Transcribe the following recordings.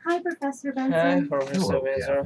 Hi, Professor Hi, Benson. Professor Benson.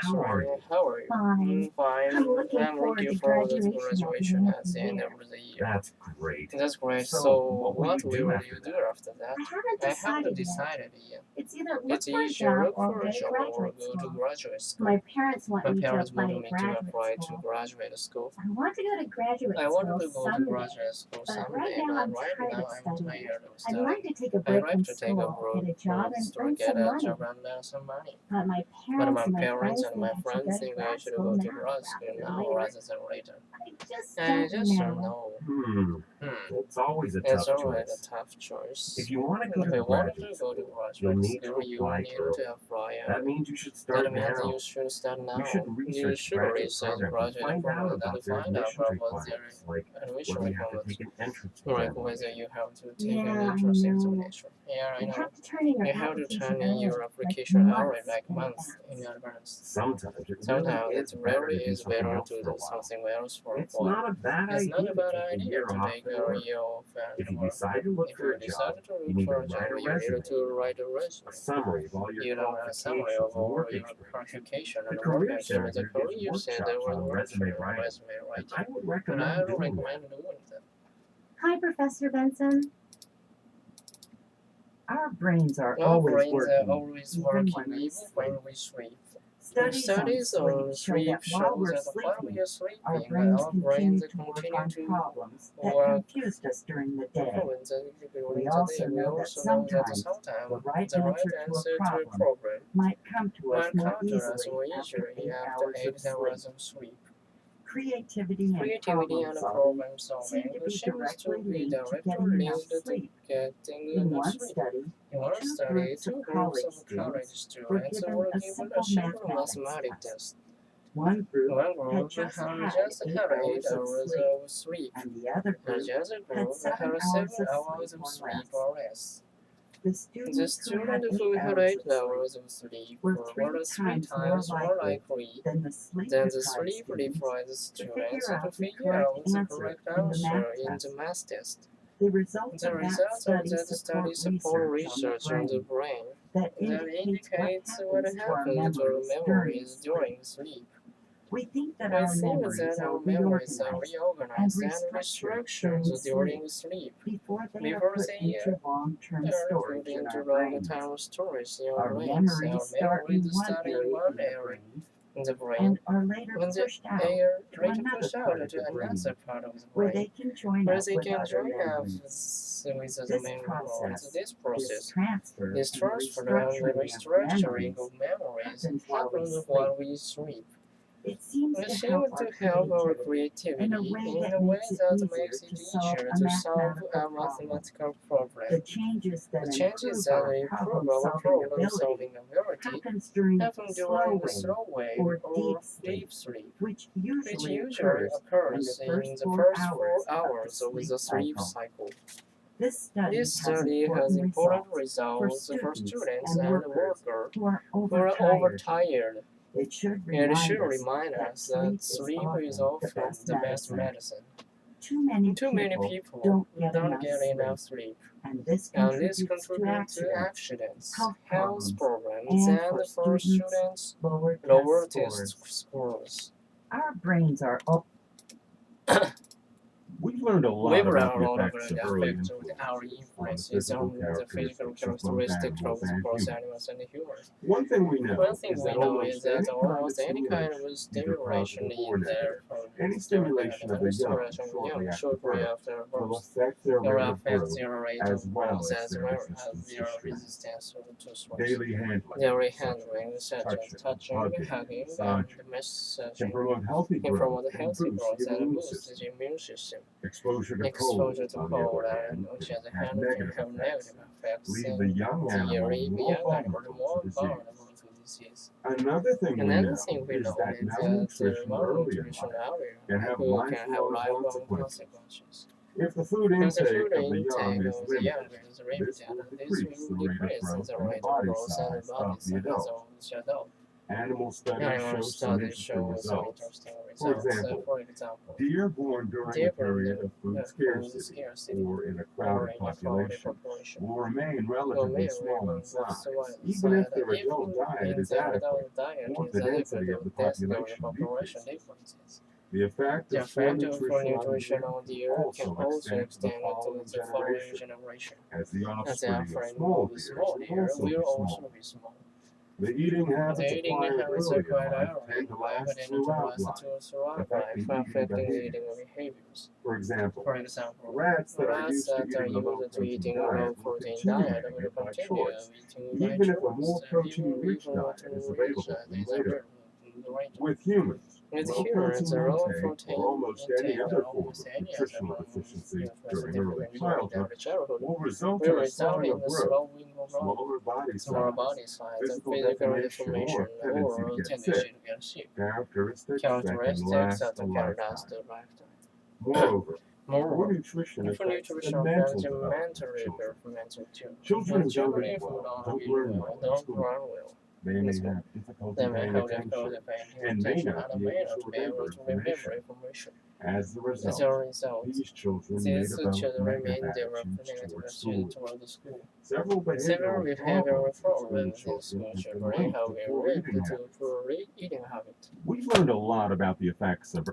How are you? How are you? Fine. Fine. I'm looking I'm forward looking to forward to graduation at the end graduation of at the the year. end of the year. That's great. That's great. So, So, what will what you do will after you do that? after that? I haven't I haven't decided yet. decided yet. It's either look It's for a either job look or for a go to job or graduate go to school. graduate school. My parents want My me to parents apply wanted to me to graduate apply to school. graduate school. I want to go to graduate I wanted school to go to someday, graduate school but someday, right now but I'm right tired now of I'm studying. tired of I'd like studying. to take a I'd break like from to take a school, get a job, and to earn get some a money. job and earn some money. But my But parents my and my parents friends and my think I should friends go to think I grad should school go to now grad school rather than now later. rather than later. I I just just don't don't know. know. It's always a It's tough always a choice. tough choice. If you want to go If to you wanted graduate to go to school, graduate you'll need to school, you apply need early. to apply That early. means you should That start means now. you should start now. You should You research should graduate research programs and graduate find out program about and their find out admissions about their requirements, like admission whether you have to requirements. take an entrance Like whether examination. you have to take Yeah, an I entrance know. examination. Yeah, I You know. have to turn in your You have to application turn in early, your like application early, months like in months in advance. advance. Sometimes it Sometimes really it is better really to do is something better else to for a do while. something else for a It's while. not a bad It's not idea a to bad take a idea year to off take and a work. year off If and you work. decide to look If for you a decide job, to you look need for to a job, write a you need resume, to write a a resume. summary of all your You know, a summary qualifications of and all work your experience. qualification The and work Career experience. The Center gives career center workshops was on workshop resume on writing, resume and writing. I would And I recommend would doing that. recommend doing that. Hi, Professor Benson. Our brains are Our always brains are working, always even working, when we even when sleep. we sleep. Studies on sleep show that while we're we are sleeping, our sleeping, brains our brains continue to work continue on to problems that work. confused us during the day. Problems that We during also the day. We know that also know that sometimes sometimes the right the right answer to a answer to a problem problem might come to us might more come to us easily more after easily 8 after hours 8 of sleep. hours of sleep. Creativity and Creativity problem and solving problem seem solving to be seems to directly be linked to directly getting enough linked to sleep. getting In enough one sleep. study, In one study, two groups of college students were students given were a given simple a simple mathematics mathematics test. test. One group One had group just had had just 8 had 8 hours of hours sleep, of sleep, and the other and group the other had group 7 had 7 hours of hours sleep of or sleep less. or less. The The students who had students 8 who had hours 8 of sleep hours of sleep were were 3 3 times more more likely likely than the sleep than the deprived sleep students deprived to students figure to out the figure out correct the answer correct in the answer math in the test. math test. The results The of that results of study that study support support research on the research on the brain brain that that indicates what indicates what happens to our happens to our memories memories during during sleep. sleep. We think that We our think memories that are our memories are reorganized and reorganized restructured during during sleep sleep before they are before put they into long-term are put storage in into our brains. long-term storage in our Our brains. Our memories start in memories one start in area one in the area brain in the brain and are later and the pushed out air to later another pushed out part of to the brain another part of the where brain they can join where up they with can other join up memories. with the This memories. This this process, transfer, this and the transfer and the restructuring restructuring of memories happens while we happens sleep. while we sleep. It seems It to seems help to our help our creativity in a way creativity in that a way makes it that easier makes it to solve easier a to solve mathematical a problem. mathematical problem. The changes The that changes improve that our improve our problem-solving problem-solving ability happens during happen slow during the wave slow wave or or deep sleep, which which usually usually occurs occurs in in the the first first 4 4 hours hours of of the the sleep sleep cycle. cycle. This This study study has has important results results for students and and workers workers who are who are overtired. overtired. It should It should remind us remind that us that sleep sleep is is often often the the best best medicine. medicine. Too many Too many people people don't get get enough enough sleep, sleep, and this and this contributes to contributes to accidents, accidents, health health problems, problems, and and for for students' students, lower lower test test scores. scores. Our brains are all We've learned a We've lot learned about a the lot about effects the of early effects of our influences influences on on the the physical physical characteristics of both characteristics of both animals and humans. animals and humans. One thing we know One thing is we that know is that almost almost any any kind kind of of stimulation, stimulation either in their positive or negative, any either stimulation negative, of any the young stimulation of young shortly after shortly birth after will birth affect their will rate of affect growth their rate as of well growth as as their well as resistance to their stress. resistance to stress. Daily handling, Daily such handling, as such as touching, hugging, and massaging, can massaging, promote healthy can growth promote and healthy boost growth the and immune boost system. the immune system. Exposure to cold, Exposure to on the cold, other and hand, on the other can have hand, can negative have effects negative effects leave the and young animal leave the more young animal vulnerable more to disease. vulnerable to disease. Another thing we Another know thing we is know that is that malnutrition early in malnutrition life earlier can have can have lifelong lifelong consequences. consequences. If the food If the intake food of the young intake is of the young limited, is this limited, will this decrease the will rate of decrease growth the and the rate of body growth and the size body of the size adult. of the adult. Animal studies Animal show some studies interesting show some results. interesting For results. example, For example, Deer born during deer a period of born food food scarcity scarcity or in a or crowded in a crowded population population will remain will relatively make small in size, size even if their if adult diet is their adequate adult diet or is the adequate density of the or density of the population population decreases. decreases. The effect The of poor effect of poor nutrition nutrition on on the the earth earth can can also extend to the extend to following the following generation, generation. as the As the offspring of offspring small of the deer small deer will also be small. The eating habits The eating acquired habits early in acquired life early tend to in life last tend to throughout last life, throughout life, affecting affecting eating eating behaviors. behaviors. For example, For example, rats that are rats used to that are eating a used to low-protein eating a diet will low-protein continue diet eating will it by continue choice, eating by even if a more choice, protein-rich even diet is rich available diet is later. available later. With humans, With low humans, protein a low intake protein or almost any intake other or form almost of any other nutritional form of deficiency nutritional during early deficiency during childhood will will result result in a in slowing of the growth, slowing of growth, smaller body smaller size, body size, physical physical deformation, deformation, or tendency or to get sick, tendency to get sick. characteristics that can Characteristics last that a can last lifetime. a lifetime. Moreover, poor Moreover, nutrition if affects nutrition the mental affects development of children. mental children, Children who don't children eat who well, don't don't eat learn well, well in don't school. learn well They in may school. have difficulty They may paying have attention difficulty paying and may attention not and be may able not to be able remember to remember information. information. As a As a result, result, these children may these develop children may negative develop attitudes negative towards attitudes school. toward the school. Several Several behavioral behavioral problems in problems in school school children children have been linked have to been poor linked eating to habits. poor eating habits. We've learned a lot about the effects of